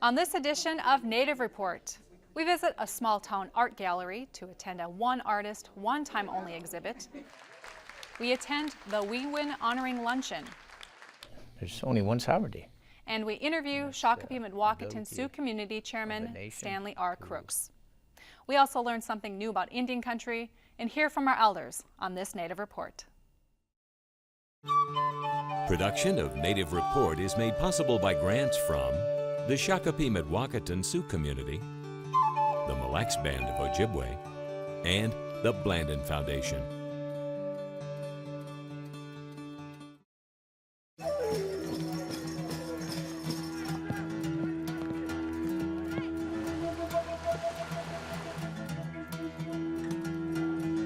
On this edition of Native Report, we visit a small town art gallery to attend a one artist, one time only exhibit. We attend the WEWIN honoring luncheon. There's only one sovereignty. And we interview Shakopee Mdewakanton Sioux Community Chairman Stanley Krooks. We also learn something new about Indian country and hear from our elders on this Native Report. Production of Native Report is made possible by grants from the Shakopee Mdewakanton Sioux Community, the Mille Lacs Band of Ojibwe, and the Blandon Foundation.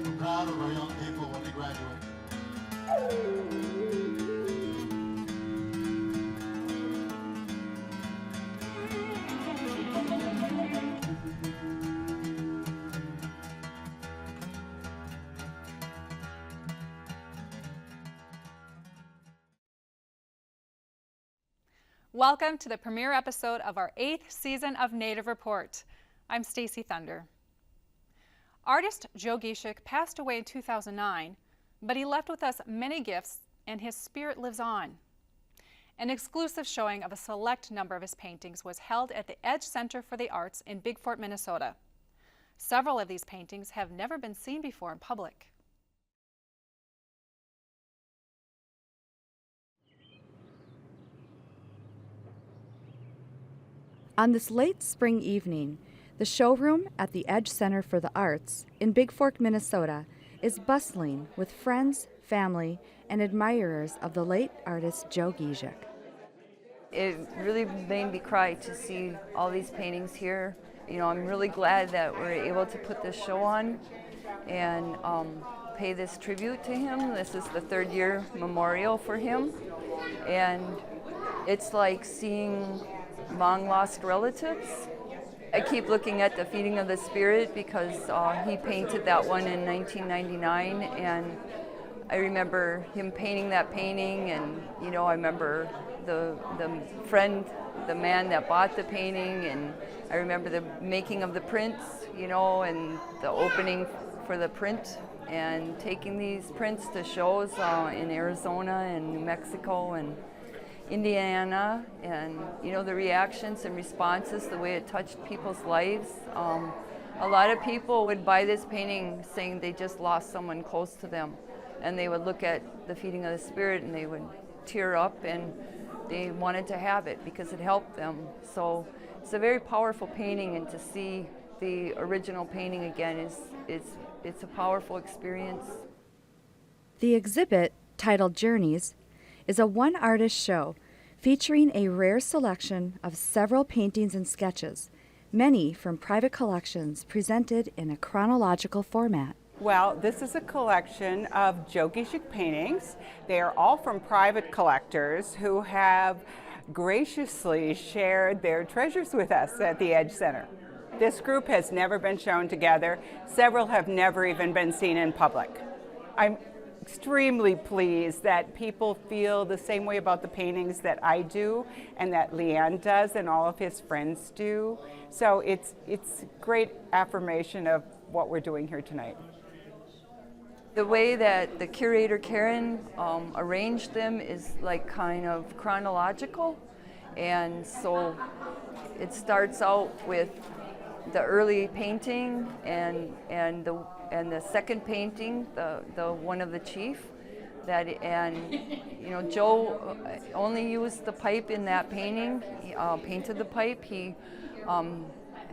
We're proud of our young people when they graduate. Welcome to the premiere episode of our 8th season of Native Report. I'm Stacy Thunder. Artist Joe Gishik passed away in 2009, but he left with us many gifts and his spirit lives on. An exclusive showing of a select number of his paintings was held at the Edge Center for the Arts in Big Fort, Minnesota. Several of these paintings have never been seen before in public. On this late spring evening, the showroom at the Edge Center for the Arts in Big Fort, Minnesota is bustling with friends, family, and admirers of the late artist Joe Gishik. It really made me cry to see all these paintings here. You know, I'm really glad that we're able to put this show on and pay this tribute to him. This is the 3rd year memorial for him, and it's like seeing long lost relatives. I keep looking at the Feeding of the Spirit because he painted that one in 1999, and I remember him painting that painting, and you know, I remember the friend, the man that bought the painting, and I remember the making of the prints, you know, and the opening for the print, and taking these prints to shows in Arizona and New Mexico and Indiana, and you know, the reactions and responses, the way it touched people's lives. A lot of people would buy this painting saying they just lost someone close to them, and they would look at the Feeding of the Spirit and they would tear up, and they wanted to have it because it helped them. So it's a very powerful painting, and to see the original painting again it's a powerful experience. The exhibit, titled Journeys, is a one-artist show featuring a rare selection of several paintings and sketches, many from private collections presented in a chronological format. Well, this is a collection of Joe Gishik paintings. They are all from private collectors who have graciously shared their treasures with us at the Edge Center. This group has never been shown together. Several have never even been seen in public. I'm extremely pleased that people feel the same way about the paintings that I do and that Leanne does and all of his friends do. So it's great affirmation of what we're doing here tonight. The way that the curator Karen arranged them is like kind of chronological, and so it starts out with the early painting and the second painting, the one of the chief, and you know, Joe only used the pipe in that painting. He painted the pipe. He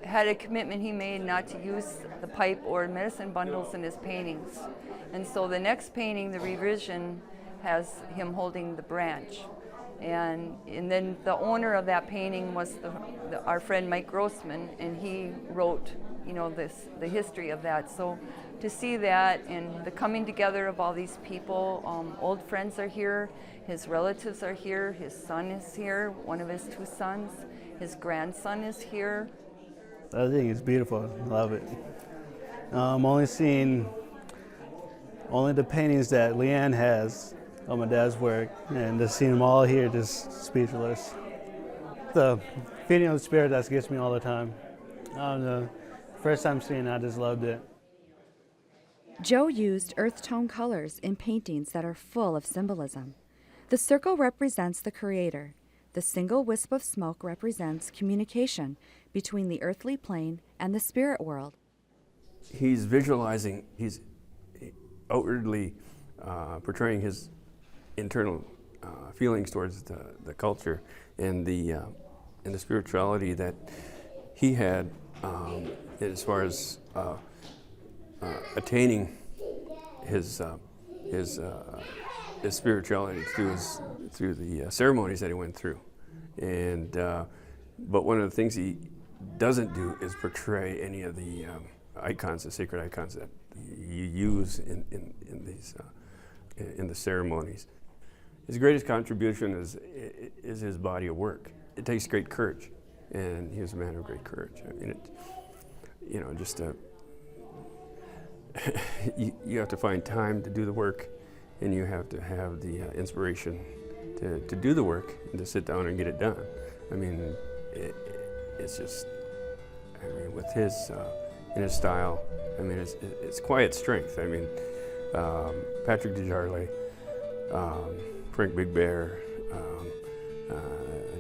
had a commitment he made not to use the pipe or medicine bundles in his paintings. And so the next painting, the revision, has him holding the branch. And then the owner of that painting was our friend Mike Grossman, and he wrote, you know, the history of that. So to see that and the coming together of all these people, old friends are here, his relatives are here, his son is here, one of his 2 sons, his grandson is here. I think it's beautiful. I love it. I'm only seeing the paintings that Leanne has of my dad's work, and just seeing them all here, just speechless. The feeling of the spirit that gets me all the time. The first time seeing it, I just loved it. Joe used earth tone colors in paintings that are full of symbolism. The circle represents the Creator. The single wisp of smoke represents communication between the earthly plane and the spirit world. He's visualizing, he's outwardly portraying his internal feelings towards the culture and the spirituality that he had as far as attaining his spirituality through the ceremonies that he went through. And but one of the things he doesn't do is portray any of the icons, the sacred icons that you use in the ceremonies. His greatest contribution is his body of work. It takes great courage, and he was a man of great courage. I mean, you have to find time to do the work, and you have to have the inspiration to do the work and to sit down and get it done. I mean, it's just, I mean, with his in his style, I mean, it's quiet strength. I mean, Patrick DeJarle, Frank Big Bear,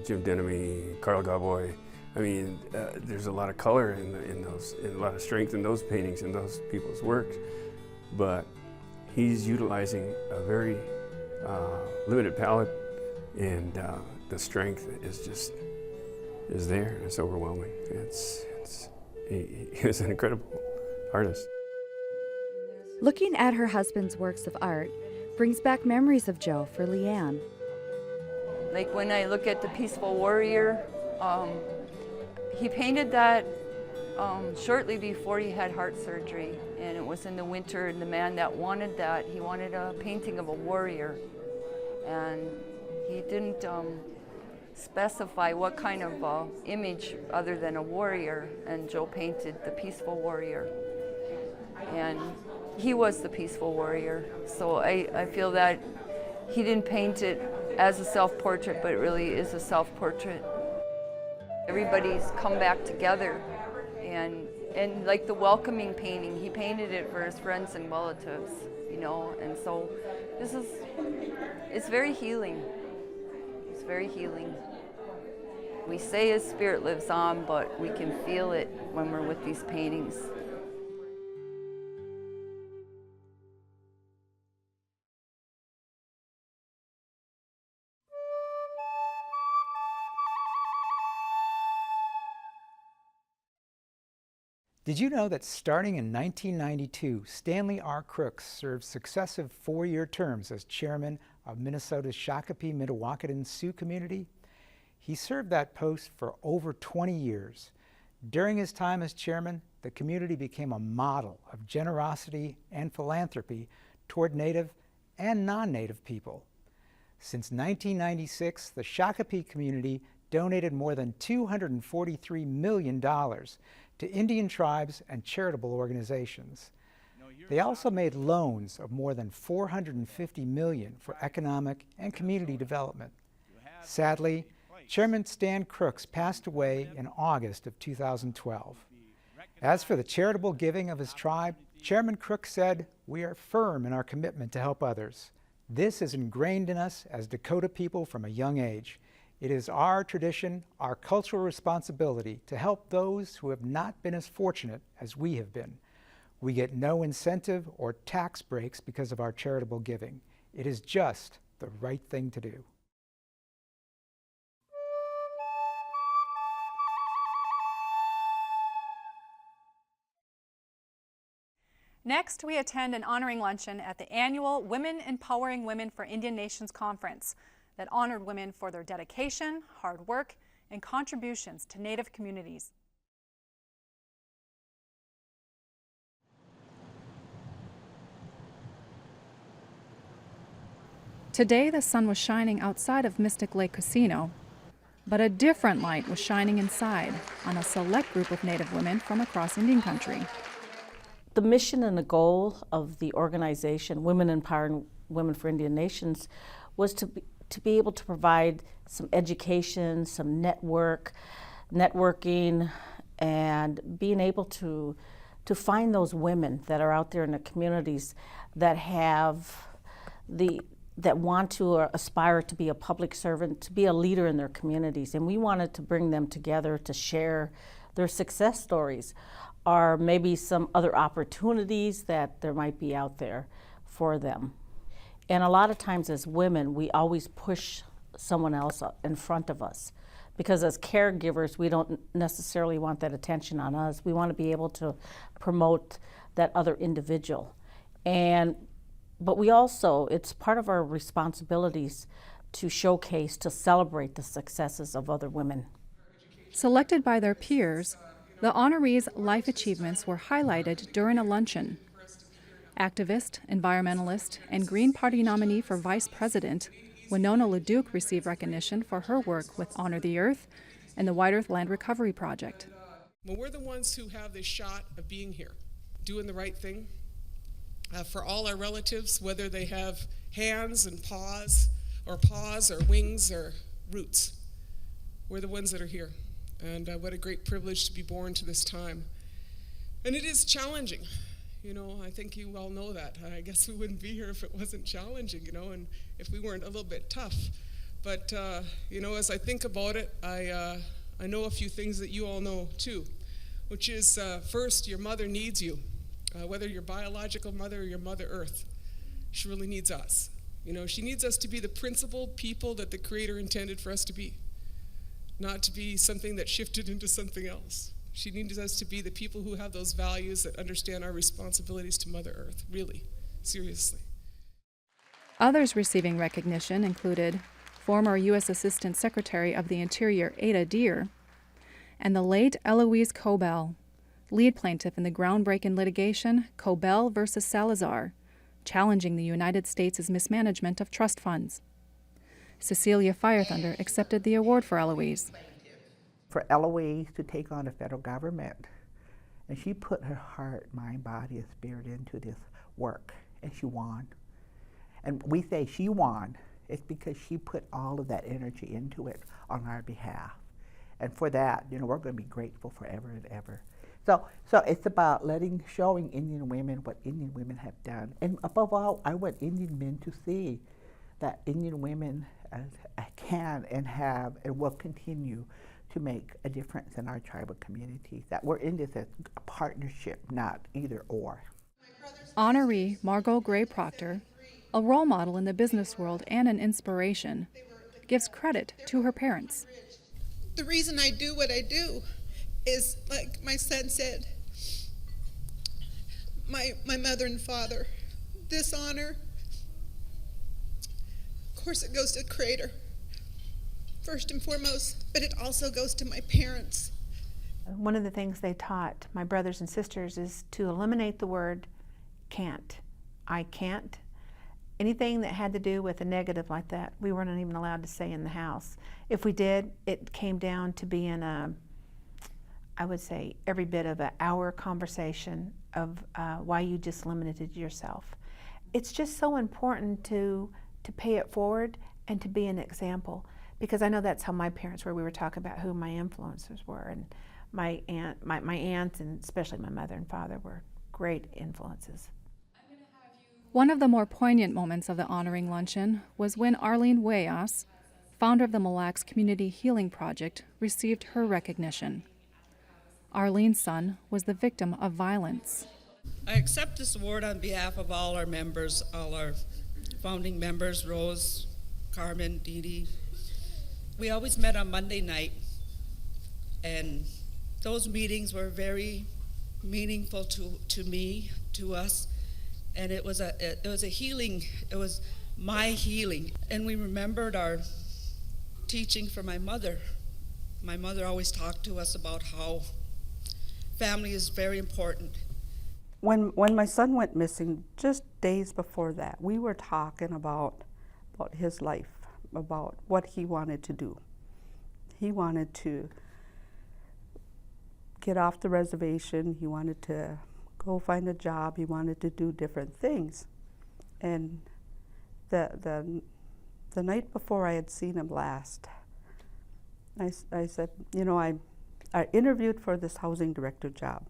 Jim Denemy, Carl Gauboy. I mean, there's a lot of color in those, and a lot of strength in those paintings and those people's works. But he's utilizing a very limited palette, and the strength is there, and it's overwhelming. He was an incredible artist. Looking at her husband's works of art brings back memories of Joe for Leanne. Like when I look at the Peaceful Warrior, he painted that shortly before he had heart surgery, and it was in the winter, and the man that wanted that, he wanted a painting of a warrior, and he didn't specify what kind of image other than a warrior, and Joe painted the Peaceful Warrior, and he was the peaceful warrior. So I feel that he didn't paint it as a self-portrait, but it really is a self-portrait. Everybody's come back together, and like the welcoming painting, he painted it for his friends and relatives, you know, and so it's very healing. It's very healing. We say his spirit lives on, but we can feel it when we're with these paintings. Did you know that starting in 1992, Stanley R. Crooks served successive 4-year terms as chairman of Minnesota's Shakopee Mdewakanton Sioux community? He served that post for over 20 years. During his time as chairman, the community became a model of generosity and philanthropy toward Native and non-Native people. Since 1996, the Shakopee community donated more than $243 million to Indian tribes and charitable organizations. They also made loans of more than $450 million for economic and community development. Sadly, Chairman Stan Crooks passed away in August of 2012. As for the charitable giving of his tribe, Chairman Crooks said, "We are firm in our commitment to help others. This is ingrained in us as Dakota people from a young age. It is our tradition, our cultural responsibility to help those who have not been as fortunate as we have been. We get no incentive or tax breaks because of our charitable giving. It is just the right thing to do." Next, we attend an honoring luncheon at the annual Women Empowering Women for Indian Nations Conference that honored women for their dedication, hard work, and contributions to Native communities. Today, the sun was shining outside of Mystic Lake Casino, but a different light was shining inside on a select group of Native women from across Indian country. The mission and the goal of the organization, Women Empowering Women for Indian Nations, was to to be able to provide some education, some networking, and being able to find those women that are out there in the communities that want to aspire to be a public servant, to be a leader in their communities. And we wanted to bring them together to share their success stories, or maybe some other opportunities that there might be out there for them. And a lot of times as women, we always push someone else in front of us, because as caregivers, we don't necessarily want that attention on us. We want to be able to promote that other individual. But we also, it's part of our responsibilities to showcase, to celebrate the successes of other women. Selected by their peers, the honorees' life achievements were highlighted during a luncheon. Activist, environmentalist, and Green Party nominee for Vice President, Winona LeDuc received recognition for her work with Honor the Earth and the White Earth Land Recovery Project. Well, we're the ones who have this shot of being here, doing the right thing for all our relatives, whether they have hands and paws or wings or roots. We're the ones that are here. And what a great privilege to be born to this time. And it is challenging. You know, I think you all know that. I guess we wouldn't be here if it wasn't challenging, you know, and if we weren't a little bit tough. But, you know, as I think about it, I know a few things that you all know too, which is first, your mother needs you, whether your biological mother or your Mother Earth. She really needs us. You know, she needs us to be the principled people that the Creator intended for us to be, not to be something that shifted into something else. She needs us to be the people who have those values, that understand our responsibilities to Mother Earth, really, seriously. Others receiving recognition included former U.S. Assistant Secretary of the Interior Ada Deer and the late Eloise Cobell, lead plaintiff in the groundbreaking litigation Cobell versus Salazar, challenging the United States' mismanagement of trust funds. Cecilia Firethunder accepted the award for Eloise. For Eloise to take on the federal government, and she put her heart, mind, body, and spirit into this work, and she won. And we say she won, it's because she put all of that energy into it on our behalf. And for that, you know, we're going to be grateful forever and ever. So it's about showing Indian women what Indian women have done. And above all, I want Indian men to see that Indian women can and have and will continue to make a difference in our tribal community, that we're in this as a partnership, not either or. Honoree Margot Gray Proctor, a role model in the business world and an inspiration, gives credit to her parents. The reason I do what I do is, like my son said, my mother and father. This honor, of course it goes to the Creator, first and foremost, but it also goes to my parents. One of the things they taught my brothers and sisters is to eliminate the word can't. I can't. Anything that had to do with a negative like that, we weren't even allowed to say in the house. If we did, it came down to being I would say, every bit of an hour conversation of why you just limited yourself. It's just so important to pay it forward and to be an example, because I know that's how my parents were. We were talking about who my influencers were, and my aunts, and especially my mother and father, were great influences. One of the more poignant moments of the honoring luncheon was when Arlene Weyas, founder of the Mille Lacs Community Healing Project, received her recognition. Arlene's son was the victim of violence. I accept this award on behalf of all our members, all our founding members, Rose, Carmen, Dee Dee. We always met on Monday night, and those meetings were very meaningful to me, to us, and it was a healing. It was my healing, and we remembered our teaching from my mother. My mother always talked to us about how family is very important. When my son went missing, just days before that, we were talking about his life, about what he wanted to do. He wanted to get off the reservation. He wanted to go find a job. He wanted to do different things. And the the night before I had seen him last, I said, you know, I interviewed for this housing director job.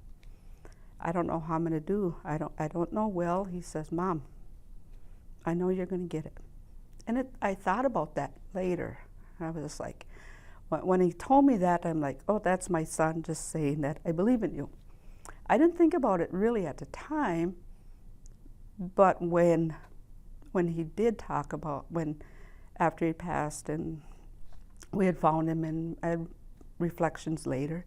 I don't know how I'm going to do. I don't know. Well, he says, Mom, I know you're going to get it. And I thought about that later. I was just like, when he told me that, I'm like, oh, that's my son just saying that I believe in you. I didn't think about it really at the time, but when he did talk about, after he passed and we had found him and reflections later,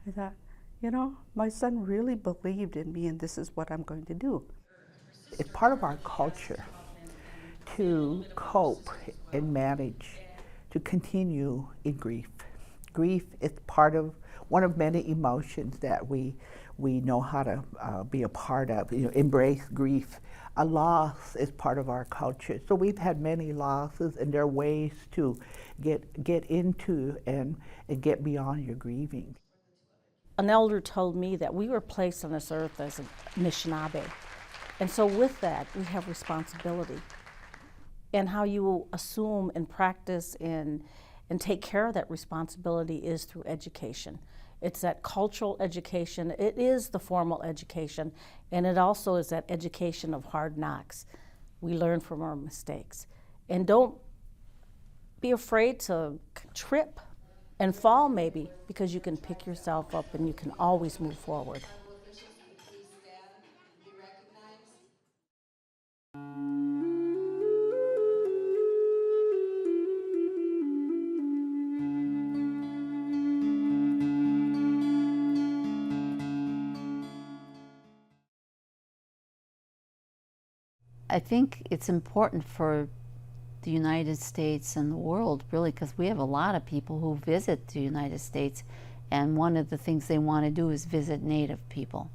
I thought, you know, my son really believed in me and this is what I'm going to do. It's part of our culture to cope and manage, to continue in grief. Grief is one of many emotions that we know how to be a part of, you know, embrace grief. A loss is part of our culture. So we've had many losses, and there are ways to get into and get beyond your grieving. An elder told me that we were placed on this earth as a Anishinaabe. And so with that, we have responsibility. And how you assume and practice and take care of that responsibility is through education. It's that cultural education. It is the formal education, and it also is that education of hard knocks. We learn from our mistakes. And don't be afraid to trip and fall maybe, because you can pick yourself up and you can always move forward. I think it's important for the United States and the world, really, because we have a lot of people who visit the United States, and one of the things they want to do is visit Native people.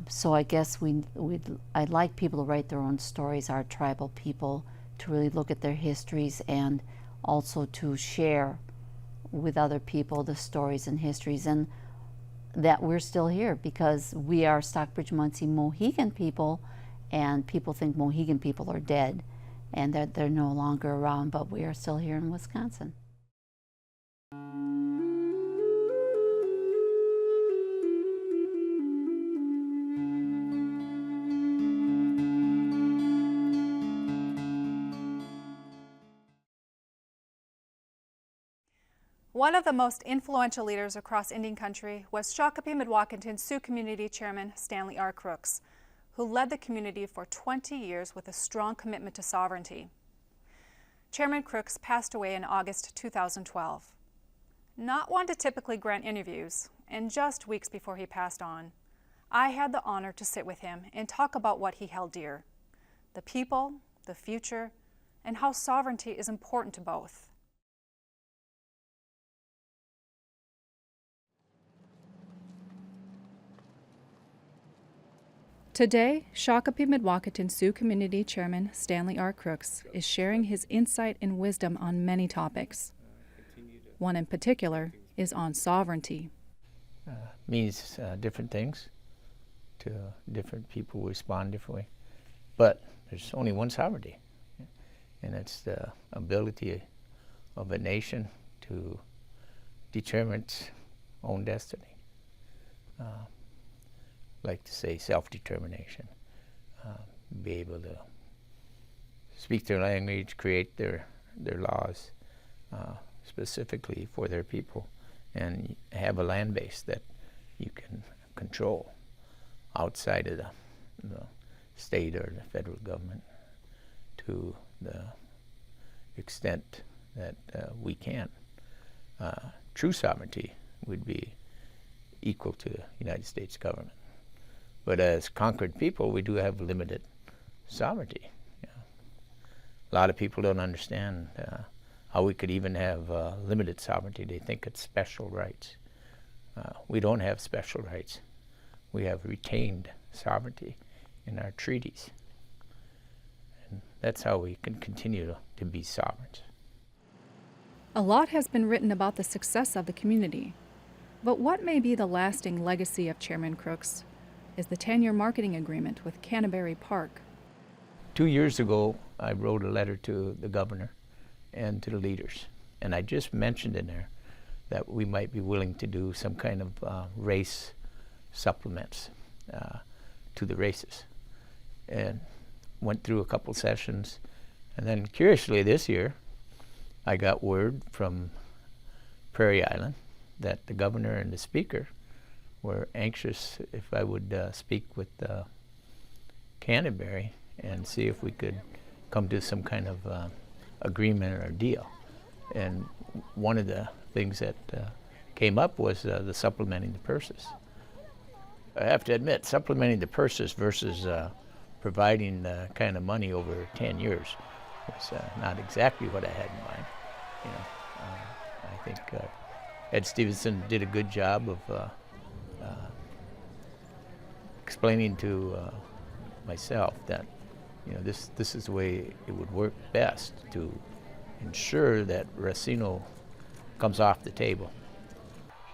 So I guess I'd like people to write their own stories, our tribal people, to really look at their histories and also to share with other people the stories and histories, and that we're still here because we are Stockbridge-Munsee Mohegan people, and people think Mohegan people are dead and that they're no longer around, but we are still here in Wisconsin. One of the most influential leaders across Indian country was Shakopee Mdewakanton Sioux Community Chairman Stanley R. Crooks, who led the community for 20 years with a strong commitment to sovereignty. Chairman Krooks passed away in August 2012. Not one to typically grant interviews, and just weeks before he passed on, I had the honor to sit with him and talk about what he held dear: the people, the future, and how sovereignty is important to both. Today, Shakopee Mdewakanton Sioux Community Chairman Stanley R. Crooks is sharing his insight and wisdom on many topics. One in particular is on sovereignty. Means different things to different people who respond differently. But there's only one sovereignty, and it's the ability of a nation to determine its own destiny. Like to say self-determination, be able to speak their language, create their laws specifically for their people, and have a land base that you can control outside of the state or the federal government to the extent that we can. True sovereignty would be equal to the United States government. But as conquered people, we do have limited sovereignty. You know. A lot of people don't understand how we could even have limited sovereignty. They think it's special rights. We don't have special rights. We have retained sovereignty in our treaties. And that's how we can continue to be sovereigns. A lot has been written about the success of the community. But what may be the lasting legacy of Chairman Crooks is the 10-year marketing agreement with Canterbury Park. 2 years ago, I wrote a letter to the governor and to the leaders. And I just mentioned in there that we might be willing to do some kind of race supplements to the races. And went through a couple sessions. And then curiously this year, I got word from Prairie Island that the governor and the speaker were anxious if I would speak with Canterbury and see if we could come to some kind of agreement or deal. And one of the things that came up was the supplementing the purses. I have to admit, supplementing the purses versus providing the kind of money over 10 years was not exactly what I had in mind. You know, I think Ed Stevenson did a good job of explaining to myself that, you know, this is the way it would work best to ensure that Racino comes off the table.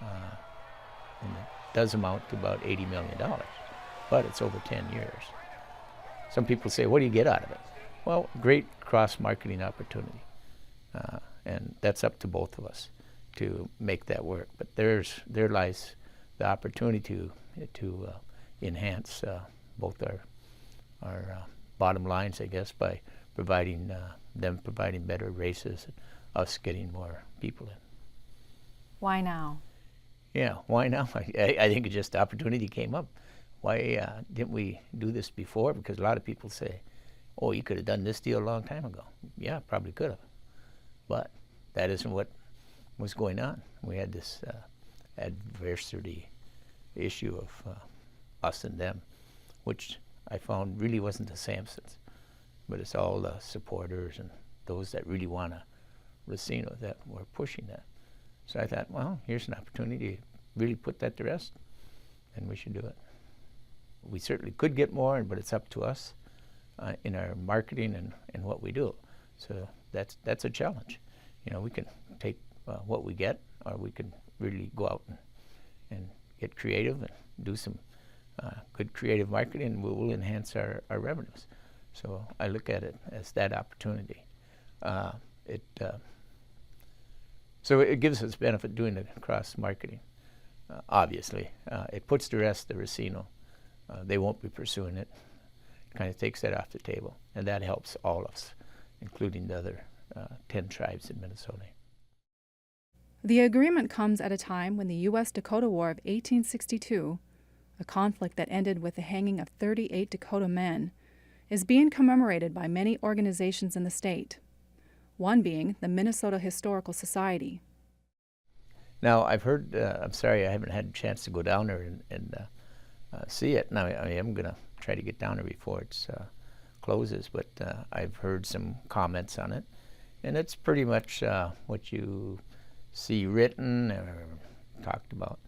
And it does amount to about $80 million, but it's over 10 years. Some people say, what do you get out of it? Well, great cross-marketing opportunity. And that's up to both of us to make that work. But there lies the opportunity to enhance both our bottom lines, I guess, by providing them providing better races, and us getting more people in. Why now? Yeah, why now? I think it's just the opportunity came up. Why didn't we do this before? Because a lot of people say, oh, you could have done this deal a long time ago. Yeah, probably could have. But that isn't what was going on. We had this adversity issue of us and them, which I found really wasn't the Sampsons, but it's all the supporters and those that really want a Racino that were pushing that. So I thought, well, here's an opportunity to really put that to rest, and we should do it. We certainly could get more, but it's up to us in our marketing and what we do. So that's a challenge. You know, we can take what we get, or we can really go out and get creative and do some good creative marketing, and we'll enhance our revenues. So I look at it as that opportunity. So it gives us benefit doing the cross-marketing, obviously. It puts to rest the Racino. They won't be pursuing it. Kind of takes that off the table, and that helps all of us, including the other 10 tribes in Minnesota. The agreement comes at a time when the U.S.-Dakota War of 1862, a conflict that ended with the hanging of 38 Dakota men, is being commemorated by many organizations in the state, one being the Minnesota Historical Society. Now, I've heard, I'm sorry I haven't had a chance to go down there and see it. Now, I am going to try to get down there before it closes, but I've heard some comments on it, and it's pretty much what you see written or talked about.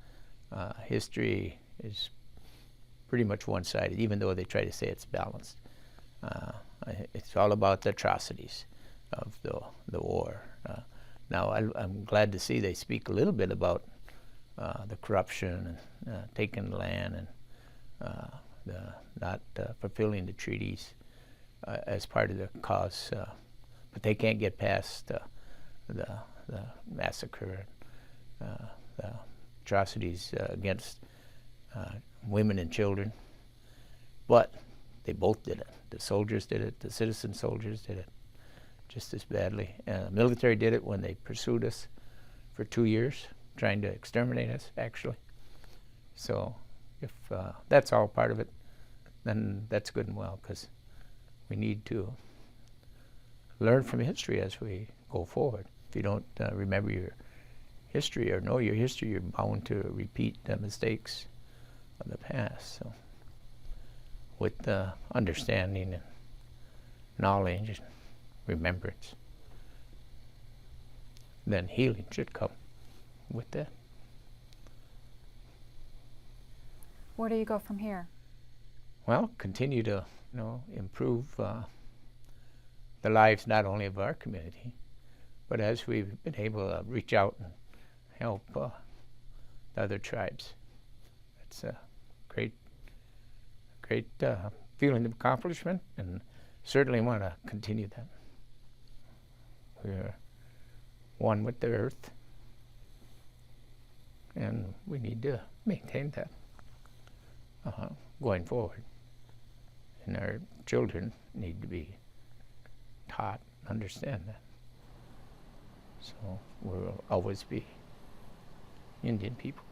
History is pretty much one-sided, even though they try to say it's balanced. It's all about the atrocities of the war. Now, I'm glad to see they speak a little bit about the corruption and taking land and not fulfilling the treaties as part of the cause, but they can't get past the massacre, the atrocities against women and children. But they both did it. The soldiers did it, the citizen soldiers did it just as badly. The military did it when they pursued us for 2 years, trying to exterminate us, actually. So if that's all part of it, then that's good and well, because we need to learn from history as we go forward. If you don't remember your history or know your history, you're bound to repeat the mistakes of the past. So with understanding and knowledge and remembrance, then healing should come with that. Where do you go from here? Well, continue to, improve the lives not only of our community, but as we've been able to reach out and help the other tribes. It's a great feeling of accomplishment, and certainly want to continue that. We're one with the earth, and we need to maintain that going forward. And our children need to be taught, understand that. So we'll always be Indian people.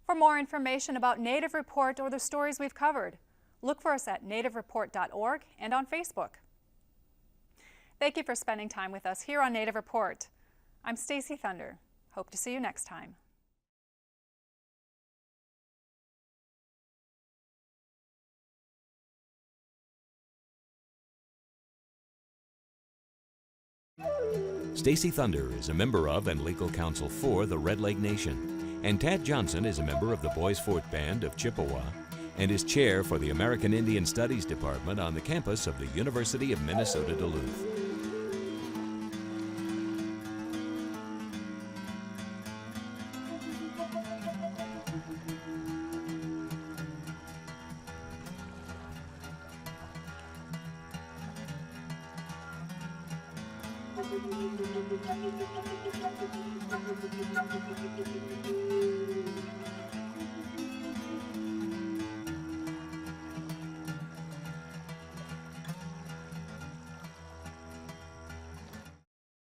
For more information about Native Report or the stories we've covered, look for us at nativereport.org and on Facebook. Thank you for spending time with us here on Native Report. I'm Stacy Thunder. Hope to see you next time. Stacy Thunder is a member of and legal counsel for the Red Leg Nation, and Tad Johnson is a member of the Boys Fort Band of Chippewa and is chair for the American Indian Studies Department on the campus of the University of Minnesota Duluth.